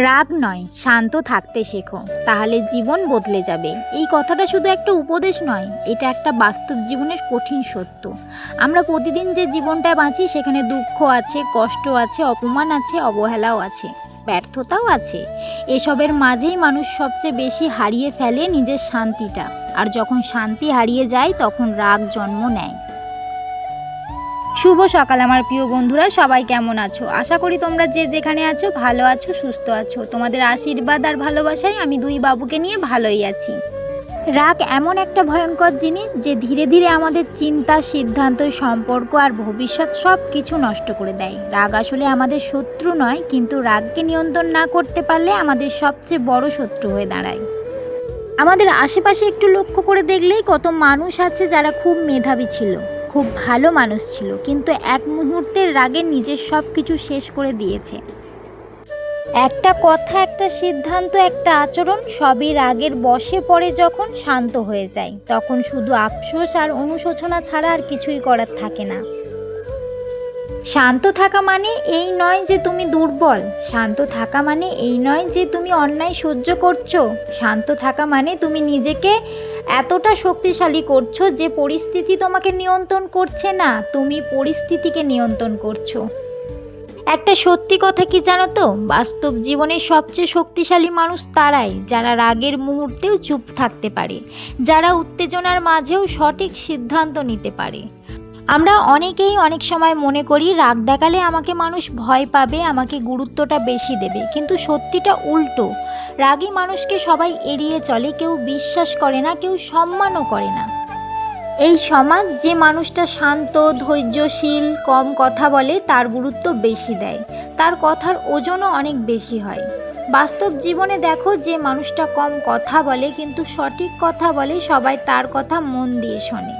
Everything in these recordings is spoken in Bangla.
রাগ নয়, শান্ত থাকতে শেখো, তাহলে জীবন বদলে যাবে। এই কথাটা শুধু একটা উপদেশ নয়, এটা একটা বাস্তব জীবনের কঠিন সত্য। আমরা প্রতিদিন যে জীবনটা বাঁচি সেখানে দুঃখ আছে, কষ্ট আছে, অপমান আছে, অবহেলাও আছে, ব্যর্থতাও আছে। এসবের মাঝেই মানুষ সবচেয়ে বেশি হারিয়ে ফেলে নিজের শান্তিটা। আর যখন শান্তি হারিয়ে যায় তখন রাগ জন্ম নেয়। শুভ সকাল আমার প্রিয় বন্ধুরা, সবাই কেমন আছো? আশা করি তোমরা যে যেখানে আছো ভালো আছো, সুস্থ আছো। তোমাদের আশীর্বাদ আর ভালোবাসায় আমি দুই বাবুকে নিয়ে ভালোই আছি। রাগ এমন একটা ভয়ঙ্কর জিনিস যে ধীরে ধীরে আমাদের চিন্তা, সিদ্ধান্ত, সম্পর্ক আর ভবিষ্যৎ সব কিছু নষ্ট করে দেয়। রাগ আসলে আমাদের শত্রু নয়, কিন্তু রাগকে নিয়ন্ত্রণ না করতে পারলে আমাদের সবচেয়ে বড় শত্রু হয়ে দাঁড়ায়। আমাদের আশেপাশে একটু লক্ষ্য করে দেখলেই কত মানুষ আছে যারা খুব মেধাবী ছিল, খুব ভালো মানুষ ছিল, কিন্তু এক মুহূর্তের রাগে নিজের সব কিছু শেষ করে দিয়েছে। একটা কথা, একটা সিদ্ধান্ত, একটা আচরণ সবই রাগের বশে পড়ে। যখন শান্ত হয়ে যায় তখন শুধু আফসোস আর অনুশোচনা ছাড়া আর কিছুই করার থাকে না। শান্ত থাকা মানে এই নয় যে তুমি দুর্বল, শান্ত থাকা মানে এই নয় যে তুমি অন্যায় সহ্য করছো। শান্ত থাকা মানে তুমি নিজেকে এতটা শক্তিশালী করছো যে পরিস্থিতি তোমাকে নিয়ন্ত্রণ করছে না, তুমি পরিস্থিতিকে নিয়ন্ত্রণ করছো। একটা সত্যি কথা কি জানো তো, বাস্তব জীবনের সবচেয়ে শক্তিশালী মানুষ তারাই যারা রাগের মুহূর্তেও চুপ থাকতে পারে, যারা উত্তেজনার মাঝেও সঠিক সিদ্ধান্ত নিতে পারে। আমরা অনেকেই অনেক সময় মনে করি রাগ দেখালে আমাকে মানুষ ভয় পাবে, আমাকে গুরুত্বটা বেশি দেবে, কিন্তু সত্যিটা উল্টো। রাগী মানুষকে সবাই এড়িয়ে চলে, কেউ বিশ্বাস করে না, কেউ সম্মানও করে না। এই সমাজ যে মানুষটা শান্ত, ধৈর্যশীল, কম কথা বলে তার গুরুত্ব বেশি দেয়, তার কথার ওজনও অনেক বেশি হয়। বাস্তব জীবনে দেখো, যে মানুষটা কম কথা বলে কিন্তু সঠিক কথা বলে, সবাই তার কথা মন দিয়ে শোনে।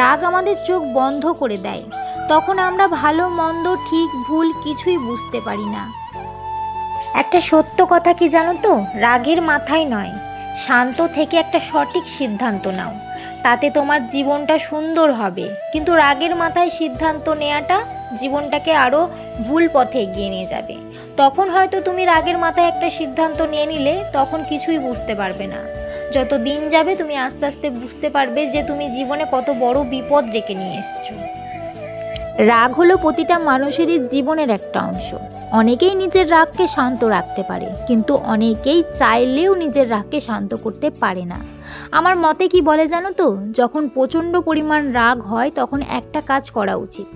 রাগ আমাদের চোখ বন্ধ করে দেয়, তখন আমরা ভালো মন্দ, ঠিক ভুল কিছুই বুঝতে পারি না। একটা সত্য কথা কি জানো তো, রাগের মাথায় নয়, শান্ত থেকে একটা সঠিক সিদ্ধান্ত নাও, তাতে তোমার জীবনটা সুন্দর হবে। কিন্তু রাগের মাথায় সিদ্ধান্ত নেওয়াটা জীবনটাকে আরও ভুল পথে এগিয়ে নিয়ে যাবে। তখন হয়তো তুমি রাগের মাথায় একটা সিদ্ধান্ত নিয়ে নিলে, তখন কিছুই বুঝতে পারবে না। যত দিন যাবে তুমি আস্তে আস্তে বুঝতে পারবে যে তুমি জীবনে কত বড় বিপদ ডেকে নিয়ে এসছো। রাগ হলো প্রতিটা মানুষেরই জীবনের একটা অংশ। অনেকেই নিজের রাগকে শান্ত রাখতে পারে, কিন্তু অনেকেই চাইলেও নিজের রাগকে শান্ত করতে পারে না। আমার মতে কি বলে জানো তো, যখন প্রচণ্ড পরিমাণ রাগ হয় তখন একটা কাজ করা উচিত।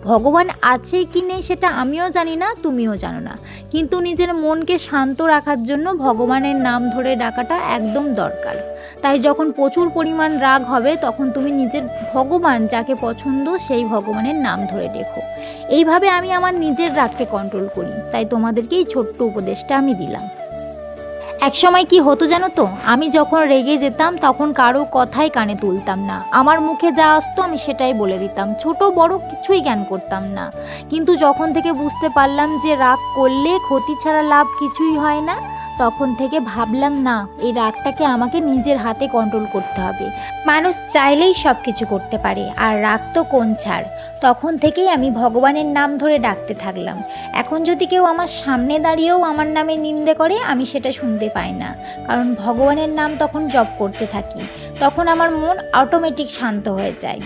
ভগবান আছে কি নেই সেটা আমিও জানি না, তুমিও জানো না, কিন্তু নিজের মনকে শান্ত রাখার জন্য ভগবানের নাম ধরে ডাকাটা একদম দরকার। তাই যখন প্রচুর পরিমাণ রাগ হবে তখন তুমি নিজের ভগবান যাকে পছন্দ সেই ভগবানের নাম ধরে রেখো। এইভাবে আমি আমার নিজের রাগকে কন্ট্রোল করি, তাই তোমাদেরকে এই ছোট্ট উপদেশটা আমি দিলাম। এক সময় কি হতো জানো তো, আমি যখন রেগে যেতাম তখন কারো কথাই কানে তুলতাম না, আমার মুখে যা আসতো আমি সেটাই বলে দিতাম, ছোট বড় কিছুই জ্ঞান করতাম না। কিন্তু যখন থেকে বুঝতে পারলাম যে রাগ করলে ক্ষতি ছাড়া লাভ কিছুই হয় না, তখন থেকে ভাবলাম না, এই রাগটাকে আমাকে নিজের হাতে কন্ট্রোল করতে হবে। মানুষ চাইলেই সব কিছু করতে পারে, আর রাগ তো কোন ছাড়। তখন থেকেই আমি ভগবানের নাম ধরে ডাকতে থাকলাম। এখন যদি কেউ আমার সামনে দাঁড়িয়েও আমার নামে নিন্দে করে, আমি সেটা শুনতে পাই না, কারণ ভগবানের নাম তখন জপ করতে থাকি। তখন আমার মন অটোমেটিক শান্ত হয়ে যায়।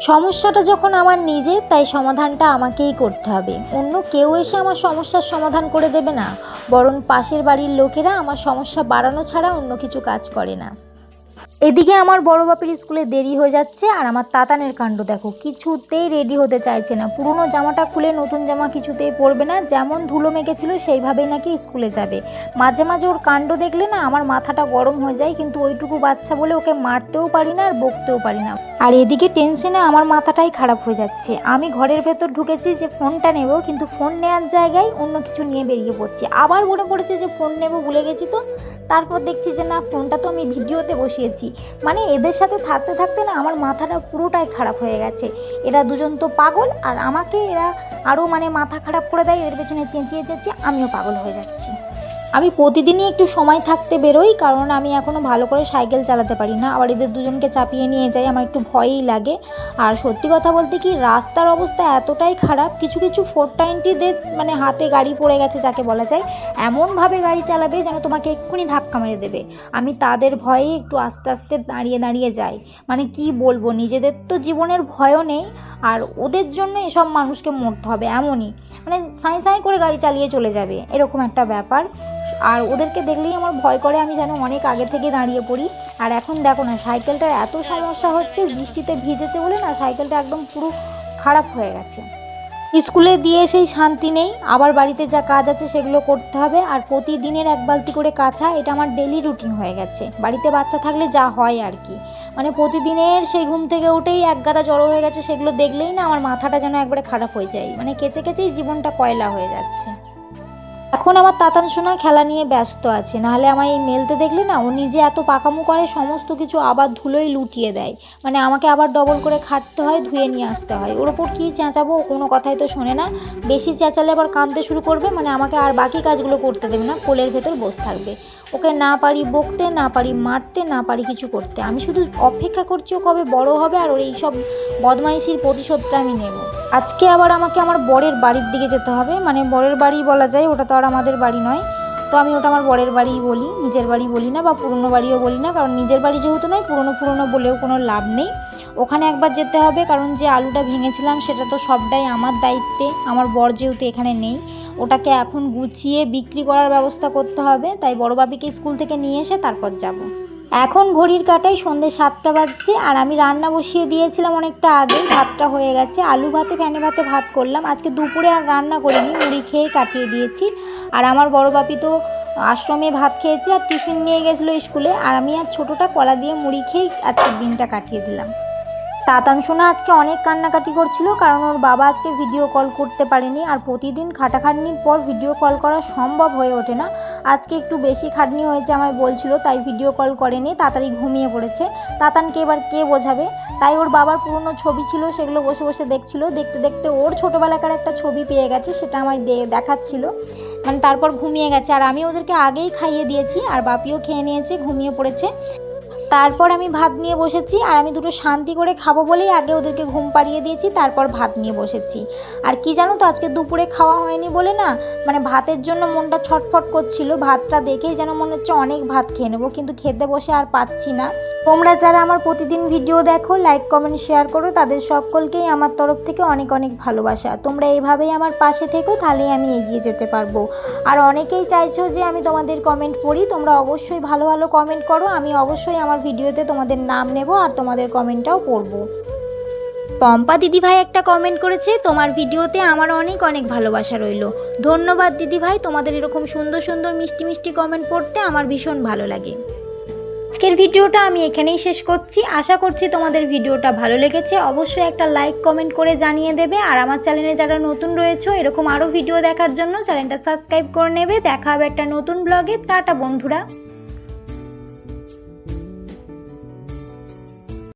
সমস্যাটা যখন আমার নিজে, তাই সমাধানটা আমাকেই করতে হবে। অন্য কেউ এসে আমার সমস্যার সমাধান করে দেবে না, বরং পাশের বাড়ির লোকেরা আমার সমস্যা বাড়ানো ছাড়া অন্য কিছু কাজ করে না। এদিকে আমার বড় বাপের স্কুলে দেরি হয়ে যাচ্ছে, আর আমার তাতানের কাণ্ড দেখো, কিছুতেই রেডি হতে চাইছে না। পুরনো জামাটা খুলে নতুন জামা কিছুতেই পরবে না, যেমন ধুলো মেখেছিল সেইভাবেই নাকি স্কুলে যাবে। মাঝে মাঝে ওর কাণ্ড দেখলে না আমার মাথাটা গরম হয়ে যায়, কিন্তু ওইটুকু বাচ্চা বলে ওকে মারতেও পারি না আর বকতেও পারি না। আর এদিকে টেনশনে আমার মাথাটাই খারাপ হয়ে যাচ্ছে। আমি ঘরের ভেতর ঢুকেছি যে ফোনটা নেব, কিন্তু ফোন নেওয়ার জায়গায় অন্য কিছু নিয়ে বেরিয়ে পড়ছি। আবার মনে পড়েছে যে ফোন নেব, ভুলে গেছি তো। তারপর দেখছি যে না, ফোনটা তো আমি ভিডিওতে বসিয়েছি। মানে এদের সাথে থাকতে থাকতে না আমার মাথাটা পুরোটাই খারাপ হয়ে গেছে। এরা দুজন তো পাগল, আর আমাকে এরা আরও মাথা খারাপ করে দেয়। এদের পেছনে চেঁচিয়ে চেঁচিয়ে আমিও পাগল হয়ে যাচ্ছি। আমি প্রতিদিনই একটু সময় থাকতে বেরোই, কারণ আমি এখনও ভালো করে সাইকেল চালাতে পারি না। আবার এদের দুজনকে চাপিয়ে নিয়ে যাই, আমার একটু ভয়ই লাগে। আর সত্যি কথা বলতে কি, রাস্তার অবস্থা এতটাই খারাপ, কিছু কিছু 420দের মানে হাতে গাড়ি পড়ে গেছে যাকে বলা যায়, এমনভাবে গাড়ি চালাবে যেন তোমাকে এক্ষুনি ধাক্কা মেরে দেবে। আমি তাদের ভয়ে একটু আস্তে আস্তে দাঁড়িয়ে দাঁড়িয়ে যাই। মানে কি বলবো, নিজেদের তো জীবনের ভয়ও নেই, আর ওদের জন্য এসব মানুষকে মরতে হবে এমনই। মানে সাঁই সাঁই করে গাড়ি চালিয়ে চলে যাবে, এরকম একটা ব্যাপার। আর ওদেরকে দেখলেই আমার ভয় করে, আমি যেন অনেক আগে থেকে দাঁড়িয়ে পড়ি। আর এখন দেখো না, সাইকেলটার এত সমস্যা হচ্ছে, বৃষ্টিতে ভিজেছে বলে না সাইকেলটা একদম পুরো খারাপ হয়ে গেছে। স্কুলে দিয়ে সেই শান্তি নেই, আবার বাড়িতে যা কাজ আছে সেগুলো করতে হবে। আর প্রতিদিনের 1 বালতি করে কাচা, এটা আমার ডেলি রুটিন হয়ে গেছে। বাড়িতে বাচ্চা থাকলে যা হয় আর কি, মানে প্রতিদিনের সেই ঘুম থেকে উঠেই এক গাদা জড়ো হয়ে গেছে, সেগুলো দেখলেই না আমার মাথাটা যেন একবারে খারাপ হয়ে যায়। মানে কেচে কেচেই জীবনটা কয়লা হয়ে যাচ্ছে। এখন আমার তাতান সোনা খেলা নিয়ে ব্যস্ত আছে, নাহলে আমার এই মেলতে দেখলে না ও নিজে এত পাকামো করে, সমস্ত কিছু আবার ধুলোই লুটিয়ে দেয়। মানে আমাকে আবার ডবল করে খাটতে হয়, ধুয়ে নিয়ে আসতে হয়। ওর ওপর কী চেঁচাবো, ও কোনো কথাই তো শোনে না। বেশি চেঁচালে আবার কাঁদতে শুরু করবে, মানে আমাকে আর বাকি কাজগুলো করতে দেবে না, কোলের ভেতর বসে থাকবে। ওকে না পারি বকতে, না পারি মারতে, না পারি কিছু করতে। আমি শুধু অপেক্ষা করছি ও কবে বড় হবে আর ওর এইসব বদমাইশির প্রতিশোধটা আমি নেব। আজকে আবার আমাকে আমার বরের বাড়ির দিকে যেতে হবে, মানে বরের বাড়ি বলা যায়, ওটা তো আর আমাদের বাড়ি নয়। তো আমি ওটা আমার বরের বাড়িই বলি, নিজের বাড়ি বলি না, বা পুরনো বাড়িও বলি না, কারণ নিজের বাড়ি যেহেতু নয়, পুরনো বলেও কোনো লাভ নেই। ওখানে একবার যেতে হবে, কারণ যে আলুটা ভেঙেছিলাম সেটা তো সবটাই আমার দায়িত্বে। আমার বর যেহেতু এখানে নেই, ওটাকে এখন গুছিয়ে বিক্রি করার ব্যবস্থা করতে হবে। তাই বড় বাপিকে স্কুল থেকে নিয়ে এসে তারপর যাব। এখন ঘড়ির কাঁটায় সন্ধ্যে 7টা বাজছে, আর আমি রান্না বসিয়ে দিয়েছিলাম অনেকটা আগেই। ভাতটা হয়ে গেছে, আলু ভাতে ফ্যানে ভাতে ভাত করলাম। আজকে দুপুরে আর রান্না করিনি, মুড়ি খেয়ে কাটিয়ে দিয়েছি। আর আমার বড় বাপি তো আশ্রমে ভাত খেয়েছে আর টিফিন নিয়ে গেছিলো স্কুলে, আর আমি আর ছোটোটা কলা দিয়ে মুড়ি খেয়েই আজকের দিনটা কাটিয়ে দিলাম। তাতান সোনা আজকে অনেক কান্নাকাটি করছিল, কারণ ওর বাবা আজকে ভিডিও কল করতে পারেনি। আর প্রতিদিন খাটাখাটনির পর ভিডিও কল করা সম্ভব হয়ে ওঠে না। আজকে একটু বেশি খাটনি হয়েছে আমায় বলছিল, তাই ভিডিও কল করেনি, তাড়াতাড়ি ঘুমিয়ে পড়েছে। তাতানকে এবার কে বোঝাবে, তাই ওর বাবার পুরনো ছবি ছিল, সেগুলো বসে বসে দেখছিল। দেখতে দেখতে ওর ছোটোবেলাকার একটা ছবি পেয়ে গেছে, সেটা আমায় দেখাচ্ছিল। মানে তারপর ঘুমিয়ে গেছে, আর আমি ওদেরকে আগেই খাইয়ে দিয়েছি, আর বাপিও খেয়ে নিয়েছে, ঘুমিয়ে পড়েছে। তারপর আমি ভাত নিয়ে বসেছি, আর আমি দুটো শান্তি করে খাবো বলেই আগে ওদেরকে ঘুম পাড়িয়ে দিয়েছি, তারপর ভাত নিয়ে বসেছি। আর কি জানো তো, আজকে দুপুরে খাওয়া হয়নি বলে না, মানে ভাতের জন্য মনটা ছটফট করছিল। ভাতটা দেখেই যেন মনে হচ্ছে অনেক ভাত খেয়ে নেবো, কিন্তু খেতে বসে আর পাচ্ছি না। তোমরা যারা আমার প্রতিদিন ভিডিও দেখো, লাইক কমেন্ট শেয়ার করো, তাদের সকলকেই আমার তরফ থেকে অনেক অনেক ভালোবাসা। তোমরা এইভাবেই আমার পাশে থেকো, তাহলেই আমি এগিয়ে যেতে পারবো। আর অনেকেই চাইছো যে আমি তোমাদের কমেন্ট পড়ি, তোমরা অবশ্যই ভালো ভালো কমেন্ট করো, আমি অবশ্যই আমার ভিডিওতে তোমাদের নাম নেব আর তোমাদের কমেন্টটাও পড়বো। পম্পা দিদিভাই একটা কমেন্ট করেছে, তোমার ভিডিওতে আমার অনেক অনেক ভালোবাসা রইল। ধন্যবাদ দিদিভাই, তোমাদের এরকম সুন্দর সুন্দর মিষ্টি মিষ্টি কমেন্ট পড়তে আমার ভীষণ ভালো লাগে। আজকের ভিডিওটা আমি এখানেই শেষ করছি। আশা করছি তোমাদের ভিডিওটা ভালো লেগেছে। অবশ্যই একটা লাইক কমেন্ট করে জানিয়ে দেবে, আর আমার চ্যানেলে যারা নতুন রয়েছে এরকম আরও ভিডিও দেখার জন্য চ্যানেলটা সাবস্ক্রাইব করে নেবে। দেখা হবে একটা নতুন ব্লগে। টাটা বন্ধুরা।